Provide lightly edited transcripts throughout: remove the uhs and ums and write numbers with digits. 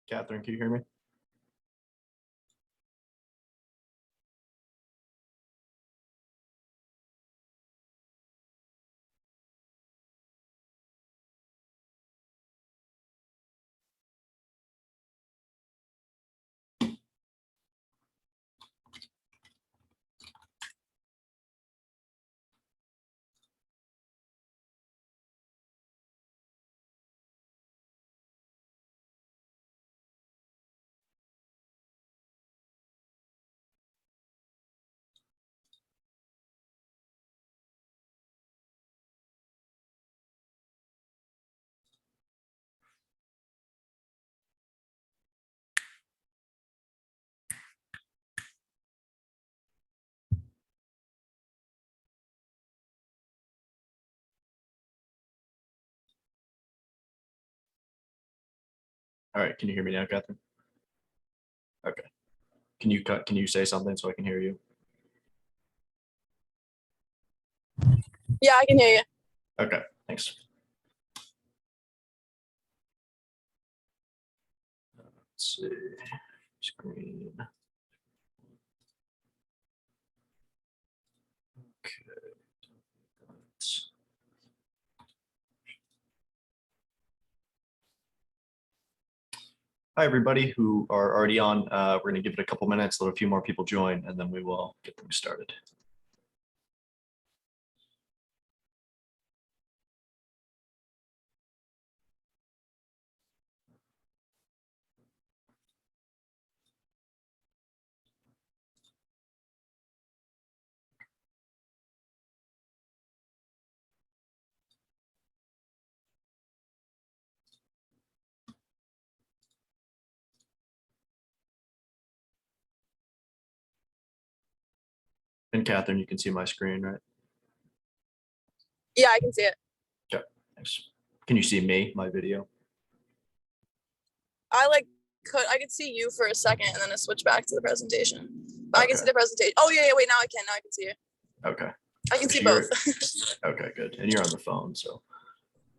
Catherine, can you hear me? All right, can you hear me now, Catherine? Okay. Can you say something so I can hear you? Yeah, I can hear you. Okay, thanks. Let's see. Screen. Okay. Hi, everybody who are already on. We're going to give it a couple minutes, let a few more people join, and then we will get things started. And Catherine, you can see my screen, right? Yeah, I can see it. Okay, thanks. Can you see me, my video? I could see you for a second and then I switch back to the presentation. But Okay. I can see the presentation. Oh yeah, wait, now I can. Now I can see you. Okay. I can see both. Okay, good. And you're on the phone, so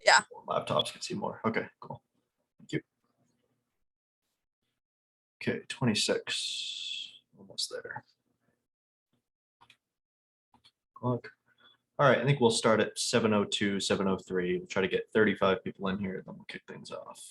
yeah. Laptops can see more. Okay, cool. Thank you. Okay, 26. Almost there. Clock. All right, I think we'll start at 7:02, 7:03. We'll try to get 35 people in here, then we'll kick things off.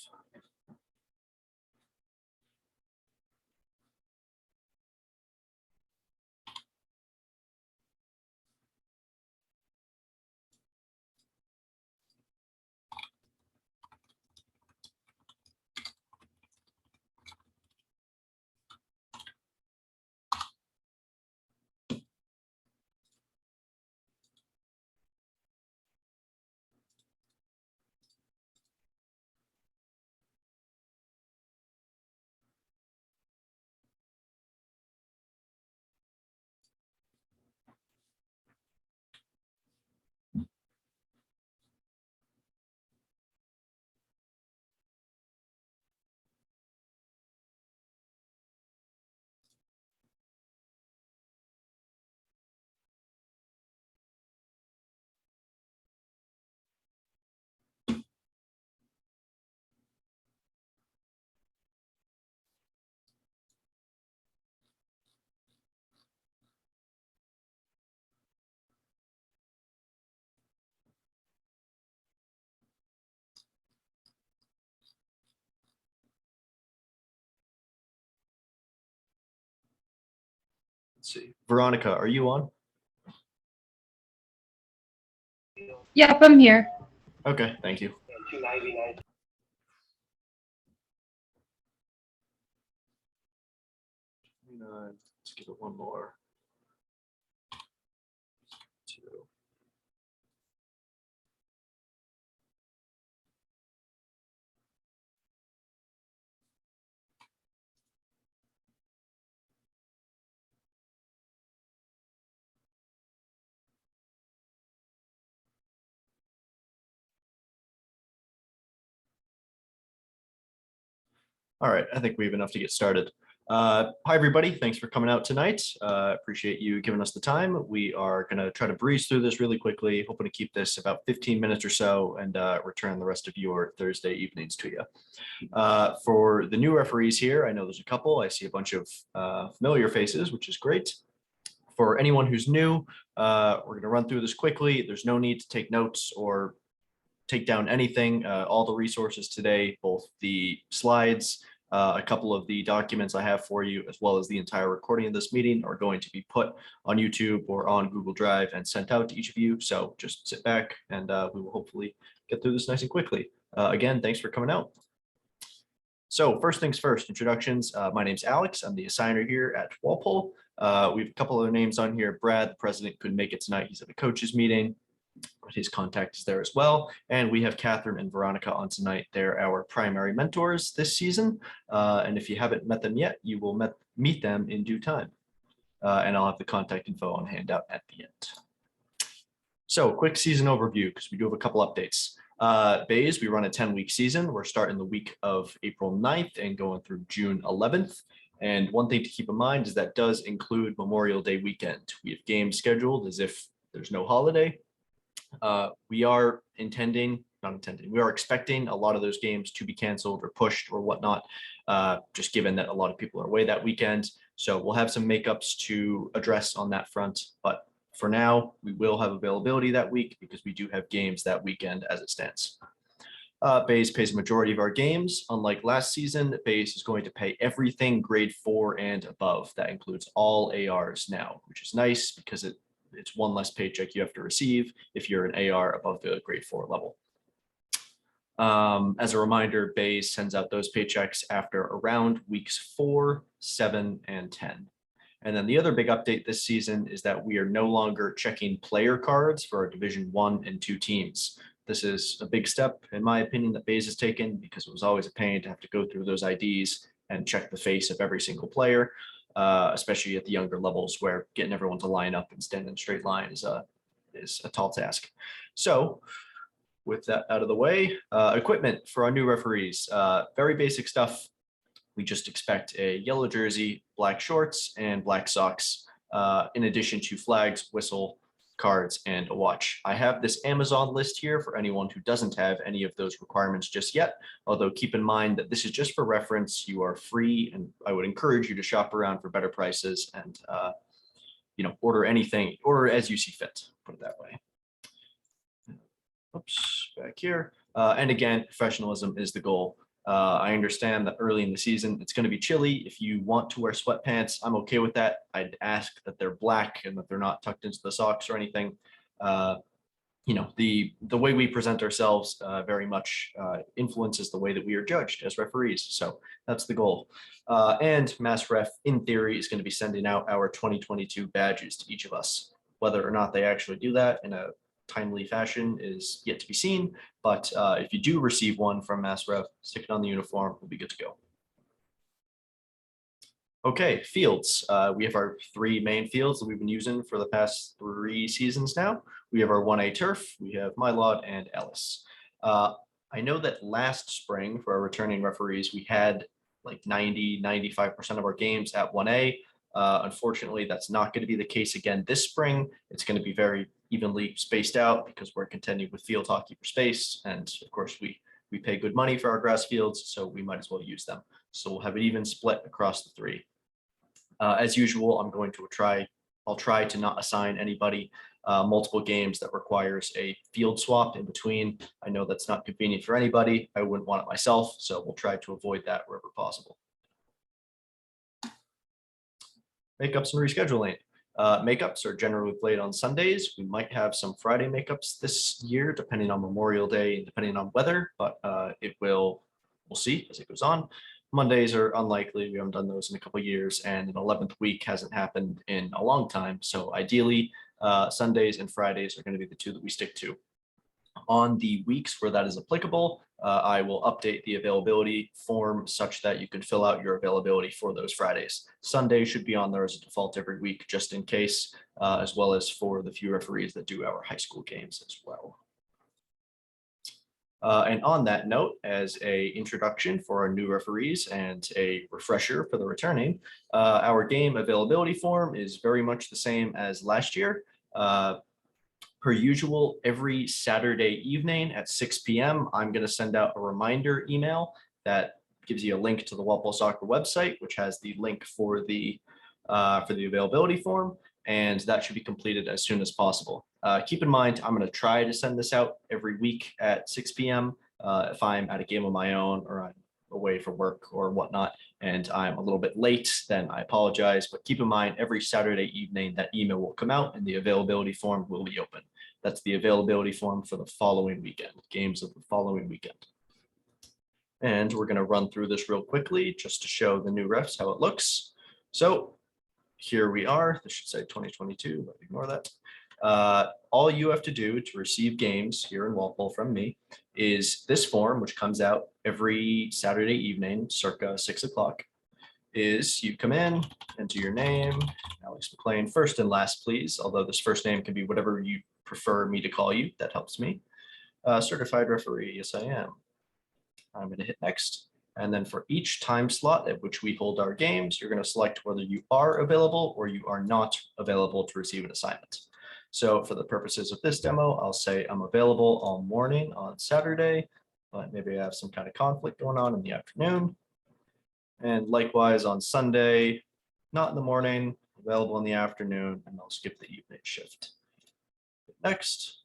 Let's see. Veronica, are you on? Yep, I'm here. Okay, thank you. Let's give it one more. 2. All right, I think we have enough to get started. Hi, everybody. Thanks for coming out tonight. Appreciate you giving us the time. We are going to try to breeze through this really quickly, hoping to keep this about 15 minutes or so and return the rest of your Thursday evenings to you. For the new referees here, I know there's a couple. I see a bunch of familiar faces, which is great. For anyone who's new, we're going to run through this quickly. There's no need to take notes or take down anything. All the resources today, both the slides, a couple of the documents I have for you, as well as the entire recording of this meeting, are going to be put on YouTube or on Google Drive and sent out to each of you. So just sit back and we will hopefully get through this nice and quickly. Again, thanks for coming out. So first things first, introductions. My name's Alex. I'm the assigner here at Walpole. We have a couple of names on here. Brad, the president, couldn't make it tonight. He's at a coaches meeting. His contact is there as well. And we have Catherine and Veronica on tonight. They're our primary mentors this season. And if you haven't met them yet, you will meet them in due time. And I'll have the contact info on handout at the end. So quick season overview, because we do have a couple updates. Bays, we run a 10-week season. We're starting the week of April 9th and going through June 11th. And one thing to keep in mind is that does include Memorial Day weekend. We have games scheduled as if there's no holiday. We are expecting a lot of those games to be canceled or pushed or whatnot, just given that a lot of people are away that weekend. So we'll have some makeups to address on that front. But for now, we will have availability that week because we do have games that weekend as it stands. Bays pays a majority of our games. Unlike last season, Bays is going to pay everything grade 4 and above. That includes all ARs now, which is nice because it's one less paycheck you have to receive if you're an AR above the grade 4 level. As a reminder, Bays sends out those paychecks after around weeks 4, 7, and 10. And then the other big update this season is that we are no longer checking player cards for our Division 1 and 2 teams. This is a big step, in my opinion, that Bays has taken because it was always a pain to have to go through those IDs and check the face of every single player. Especially at the younger levels where getting everyone to line up and stand in a straight line is a tall task. So with that out of the way, equipment for our new referees, very basic stuff. We just expect a yellow jersey, black shorts, and black socks, in addition to flags, whistle, cards, and a watch. I have this Amazon list here for anyone who doesn't have any of those requirements just yet, although keep in mind that this is just for reference. You are free, and I would encourage you to shop around for better prices and order as you see fit, put it that way. Oops, back here. And again, professionalism is the goal. I understand that early in the season, it's going to be chilly. If you want to wear sweatpants, I'm okay with that. I'd ask that they're black and that they're not tucked into the socks or anything. The way we present ourselves very much influences the way that we are judged as referees. So that's the goal. And Mass Ref, in theory, is going to be sending out our 2022 badges to each of us. Whether or not they actually do that in a timely fashion is yet to be seen, but if you do receive one from Mass Ref, stick it on the uniform, we'll be good to go. Okay, fields. We have our 3 main fields that we've been using for the past 3 seasons now. We have our 1A turf, we have Mylod and Ellis. I know that last spring for our returning referees, we had like 95% of our games at 1A. Unfortunately, that's not going to be the case again this spring. It's going to be very evenly spaced out because we're contending with field hockey for space. And of course, we pay good money for our grass fields, so we might as well use them. So we'll have an even split across the 3. As usual, I'll try to not assign anybody multiple games that requires a field swap in between. I know that's not convenient for anybody. I wouldn't want it myself, so we'll try to avoid that wherever possible. Makeups and rescheduling. Makeups are generally played on Sundays. We might have some Friday makeups this year, depending on Memorial Day and depending on weather, but we'll see as it goes on. Mondays are unlikely. We haven't done those in a couple of years, and an 11th week hasn't happened in a long time. So ideally, Sundays and Fridays are going to be the 2 that we stick to. On the weeks where that is applicable, I will update the availability form such that you can fill out your availability for those Fridays. Sunday should be on there as a default every week, just in case, as well as for the few referees that do our high school games as well. And on that note, as a introduction for our new referees and a refresher for the returning, our game availability form is very much the same as last year. Per usual, every Saturday evening at 6 p.m., I'm going to send out a reminder email that gives you a link to the Walpole Soccer website, which has the link for the availability form, and that should be completed as soon as possible. Keep in mind, I'm going to try to send this out every week at 6 p.m. If I'm at a game of my own or I'm away for work or whatnot, and I'm a little bit late, then I apologize. But keep in mind, every Saturday evening, that email will come out and the availability form will be open. That's the availability form for the following weekend, games of the following weekend. And we're going to run through this real quickly just to show the new refs how it looks. So here we are. This should say 2022, but ignore that. All you have to do to receive games here in Walpole from me is this form, which comes out every Saturday evening, circa 6 o'clock, is you come in, enter your name, Alex McLean, first and last, please, although this first name can be whatever you prefer me to call you. That helps me. Certified referee, yes, I am. I'm going to hit next. And then for each time slot at which we hold our games, you're going to select whether you are available or you are not available to receive an assignment. So for the purposes of this demo, I'll say I'm available all morning on Saturday, but maybe I have some kind of conflict going on in the afternoon. And likewise on Sunday, not in the morning, available in the afternoon, and I'll skip the evening shift. Next.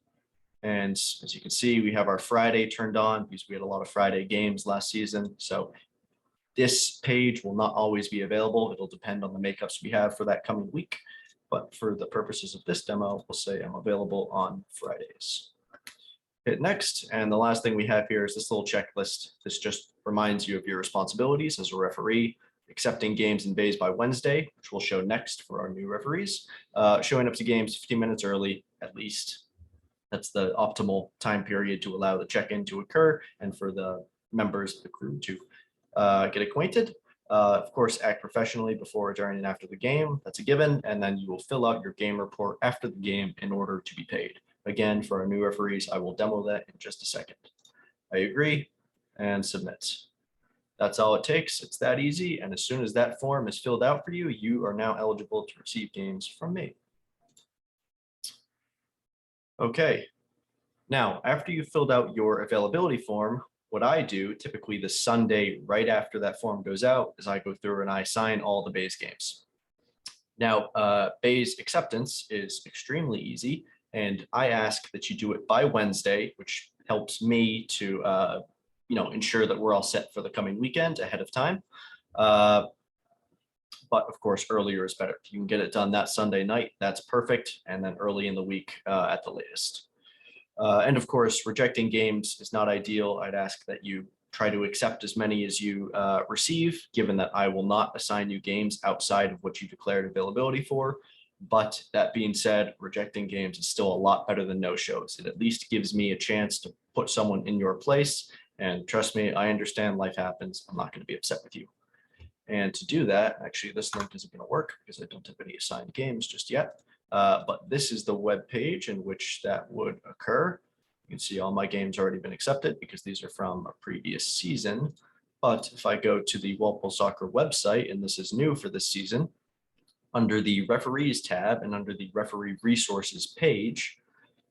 And as you can see, we have our Friday turned on because we had a lot of Friday games last season. So this page will not always be available. It'll depend on the makeups we have for that coming week. But for the purposes of this demo, we'll say I'm available on Fridays. Hit next. And the last thing we have here is this little checklist. This just reminds you of your responsibilities as a referee, accepting games and bays by Wednesday, which we'll show next for our new referees, showing up to games 15 minutes early at least. That's the optimal time period to allow the check-in to occur and for the members of the crew to get acquainted. Of course, act professionally before, during, and after the game. That's a given. And then you will fill out your game report after the game in order to be paid. Again, for our new referees, I will demo that in just a second. I agree and submit. That's all it takes. It's that easy. And as soon as that form is filled out for you, you are now eligible to receive games from me. Okay. Now, after you've filled out your availability form, what I do typically the Sunday right after that form goes out is I go through and I sign all the bays games. Now, bays acceptance is extremely easy, and I ask that you do it by Wednesday, which helps me to ensure that we're all set for the coming weekend ahead of time. But of course, earlier is better. If you can get it done that Sunday night, that's perfect, and then early in the week at the latest. And of course, rejecting games is not ideal. I'd ask that you try to accept as many as you receive, given that I will not assign you games outside of what you declared availability for. But that being said, rejecting games is still a lot better than no-shows. It at least gives me a chance to put someone in your place. And trust me, I understand life happens. I'm not going to be upset with you. And to do that, actually, this link isn't going to work because I don't have any assigned games just yet. But this is the web page in which that would occur. You can see all my games already been accepted because these are from a previous season. But if I go to the Walpole Soccer website, and this is new for this season, under the referees tab and under the referee resources page,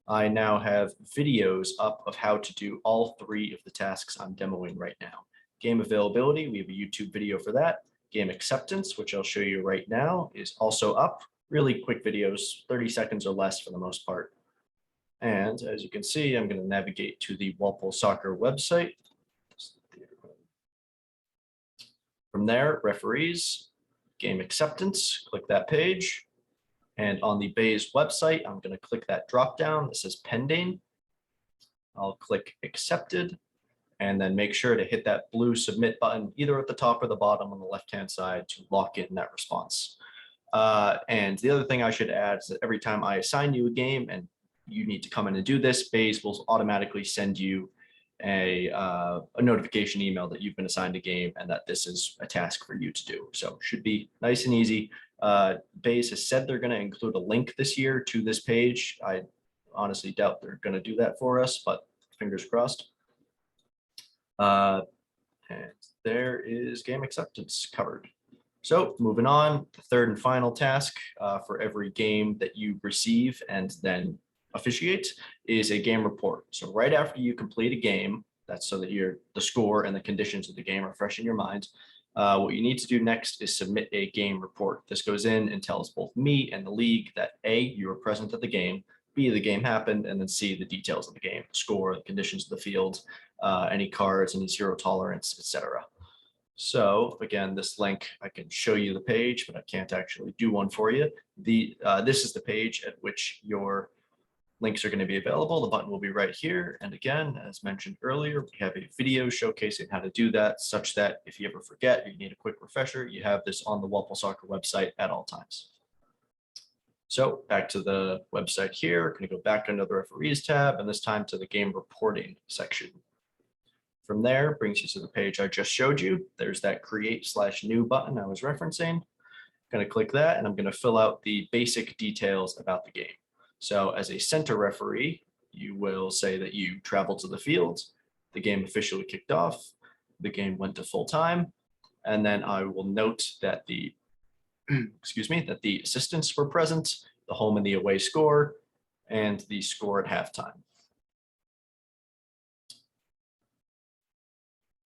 I now have videos up of how to do all three of the tasks I'm demoing right now. Game availability, we have a YouTube video for that. Game acceptance, which I'll show you right now, is also up. Really quick videos, 30 seconds or less for the most part. And as you can see, I'm going to navigate to the Walpole Soccer website. From there, referees, game acceptance, click that page. And on the Bays website, I'm going to click that drop down that says pending. I'll click accepted and then make sure to hit that blue submit button either at the top or the bottom on the left-hand side to lock in that response. And the other thing I should add is that every time I assign you a game and you need to come in and do this, Bays will automatically send you a notification email that you've been assigned a game and that this is a task for you to do. So should be nice and easy. Bays has said they're going to include a link this year to this page. I honestly doubt they're going to do that for us, but fingers crossed. And there is game acceptance covered. So moving on, the third and final task for every game that you receive and then officiate is a game report. So right after you complete a game, that's so that the score and the conditions of the game are fresh in your mind. What you need to do next is submit a game report. This goes in and tells both me and the league that A, you were present at the game, B, the game happened, and then C, the details of the game, the score, the conditions of the field, any cards, any zero tolerance, etc. So again, this link, I can show you the page, but I can't actually do one for you. This is the page at which your links are going to be available. The button will be right here. And again, as mentioned earlier, we have a video showcasing how to do that, such that if you ever forget, you need a quick refresher, you have this on the Waffle Soccer website at all times. So back to the website here, we're going to go back under the referees tab, and this time to the game reporting section. From there, brings you to the page I just showed you. There's that create/new button I was referencing. I'm going to click that, and I'm going to fill out the basic details about the game. So as a center referee, you will say that you traveled to the field, the game officially kicked off, the game went to full time, and then I will note that the that the assistants were present, the home and the away score, and the score at halftime.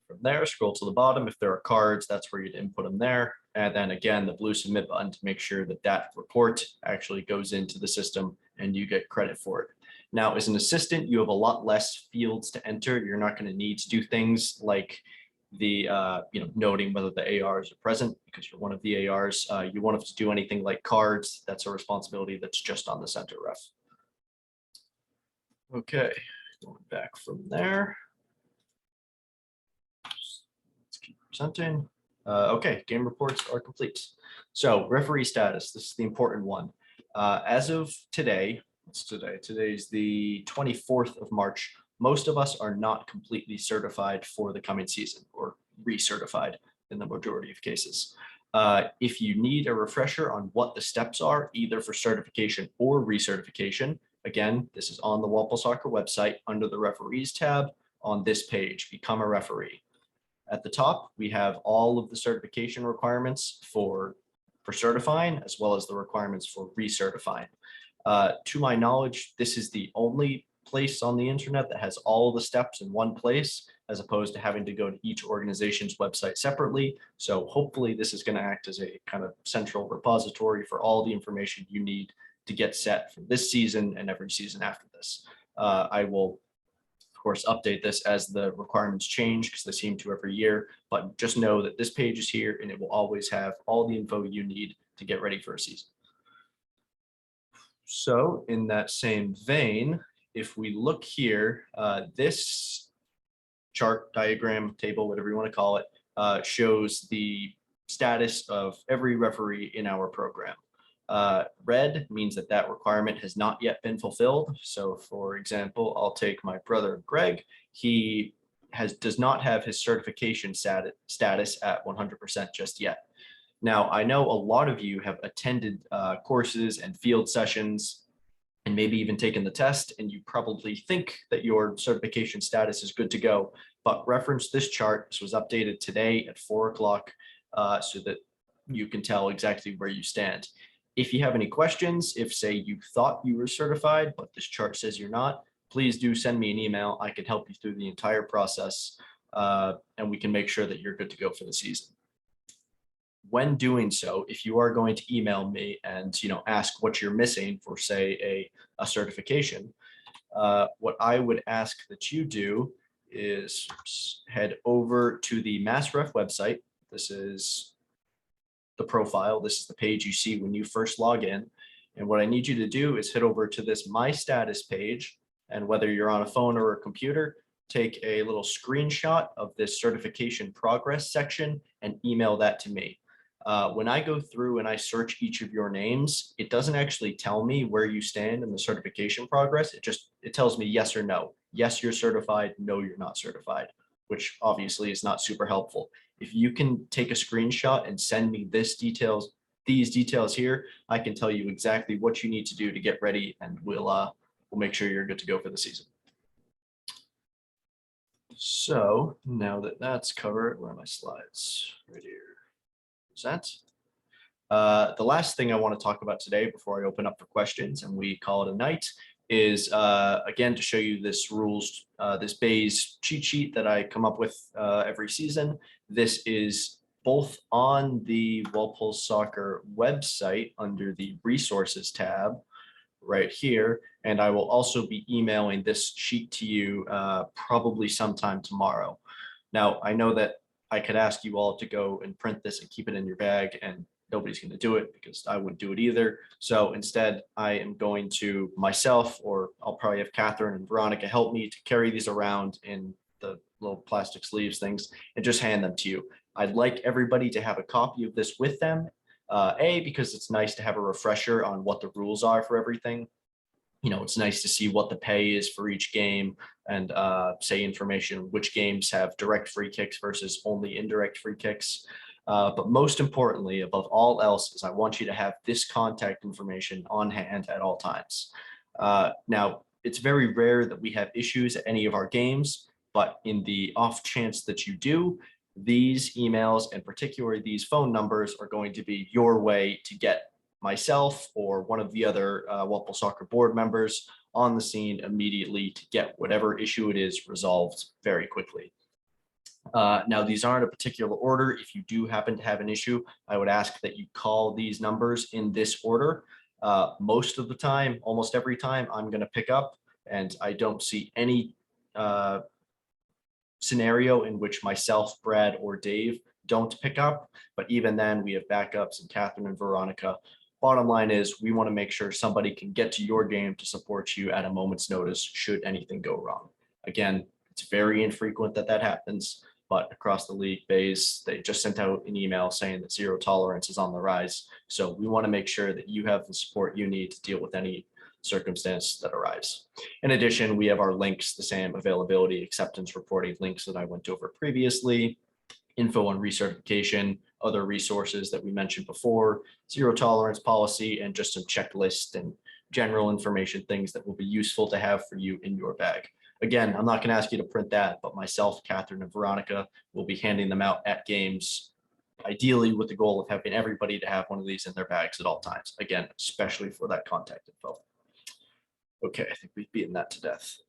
From there, scroll to the bottom. If there are cards, that's where you'd input them there. And then again, the blue submit button to make sure that that report actually goes into the system and you get credit for it. Now, as an assistant, you have a lot less fields to enter. You're not going to need to do things like the noting whether the ARs are present because you're one of the ARs. You won't have to do anything like cards. That's a responsibility that's just on the center ref. Okay, going back from there. Let's keep presenting. Okay, game reports are complete. So referee status, this is the important one. As of today, what's today? Today's the 24th of March. Most of us are not completely certified for the coming season or recertified in the majority of cases. If you need a refresher on what the steps are, either for certification or recertification, again, this is on the Waffle Soccer website under the referees tab on this page, become a referee. At the top, we have all of the certification requirements for certifying, as well as the requirements for recertifying. To my knowledge, this is the only place on the internet that has all the steps in one place, as opposed to having to go to each organization's website separately. So hopefully this is going to act as a kind of central repository for all the information you need to get set for this season and every season after this. I will, of course, update this as the requirements change because they seem to every year, but just know that this page is here and it will always have all the info you need to get ready for a season. So in that same vein, if we look here, this chart, diagram, table, whatever you want to call it, shows the status of every referee in our program. Red means that that requirement has not yet been fulfilled. So for example, I'll take my brother Greg. He does not have his certification status at 100% just yet. Now, I know a lot of you have attended courses and field sessions and maybe even taken the test, and you probably think that your certification status is good to go, but reference this chart. This was updated today at 4 o'clock so that you can tell exactly where you stand. If you have any questions, if say you thought you were certified, but this chart says you're not, please do send me an email. I can help you through the entire process and we can make sure that you're good to go for the season. When doing so, if you are going to email me and ask what you're missing for say a certification, what I would ask that you do is head over to the MassRef website. This is the profile. This is the page you see when you first log in. And what I need you to do is head over to this My Status page. And whether you're on a phone or a computer, take a little screenshot of this certification progress section and email that to me. When I go through and I search each of your names, it doesn't actually tell me where you stand in the certification progress. It tells me yes or no. Yes, you're certified. No, you're not certified, which obviously is not super helpful. If you can take a screenshot and send me these details here, I can tell you exactly what you need to do to get ready, and we'll make sure you're good to go for the season. So now that that's covered, where are my slides? Right here. Present. The last thing I want to talk about today before I open up for questions and we call it a night is again to show you this rules, this Bayes cheat sheet that I come up with every season. This is both on the Walpole Soccer website under the resources tab right here. And I will also be emailing this sheet to you probably sometime tomorrow. Now, I know that I could ask you all to go and print this and keep it in your bag, and nobody's going to do it because I wouldn't do it either. So instead, I am going to myself, or I'll probably have Catherine and Veronica help me to carry these around in the little plastic sleeves things and just hand them to you. I'd like everybody to have a copy of this with them. Because it's nice to have a refresher on what the rules are for everything. You know, it's nice to see what the pay is for each game and say information, which games have direct free kicks versus only indirect free kicks. But most importantly, above all else, is I want you to have this contact information on hand at all times. Now, it's very rare that we have issues at any of our games, but in the off chance that you do, these emails and particularly these phone numbers are going to be your way to get myself or one of the other Walpole Soccer board members on the scene immediately to get whatever issue it is resolved very quickly. Now, these aren't a particular order. If you do happen to have an issue, I would ask that you call these numbers in this order. Most of the time, almost every time, I'm going to pick up, and I don't see any scenario in which myself, Brad, or Dave don't pick up. But even then, we have backups and Catherine and Veronica. Bottom line is we want to make sure somebody can get to your game to support you at a moment's notice should anything go wrong. Again, it's very infrequent that that happens, but across the league, Bayes, they just sent out an email saying that zero tolerance is on the rise. So we want to make sure that you have the support you need to deal with any circumstance that arrives. In addition, we have our links, the same availability, acceptance reporting links that I went over previously, info on recertification, other resources that we mentioned before, zero tolerance policy, and just some checklists and general information, things that will be useful to have for you in your bag. Again, I'm not going to ask you to print that, but myself, Catherine, and Veronica will be handing them out at games, ideally with the goal of having everybody to have one of these in their bags at all times. Again, especially for that contact info. Okay, I think we've beaten that to death.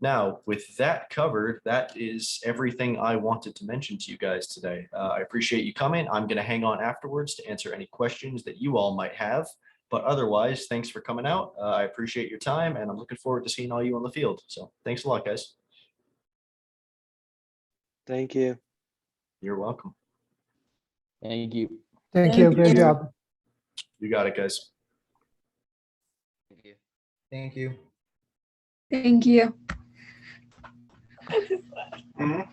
Now, with that covered, that is everything I wanted to mention to you guys today. I appreciate you coming. I'm going to hang on afterwards to answer any questions that you all might have. But otherwise, thanks for coming out. I appreciate your time, and I'm looking forward to seeing all you on the field. So thanks a lot, guys. Thank you. You're welcome. Thank you. Thank Thank you. Great you. job. You got it, guys. Thank you. Thank you. Thank you. Mhm.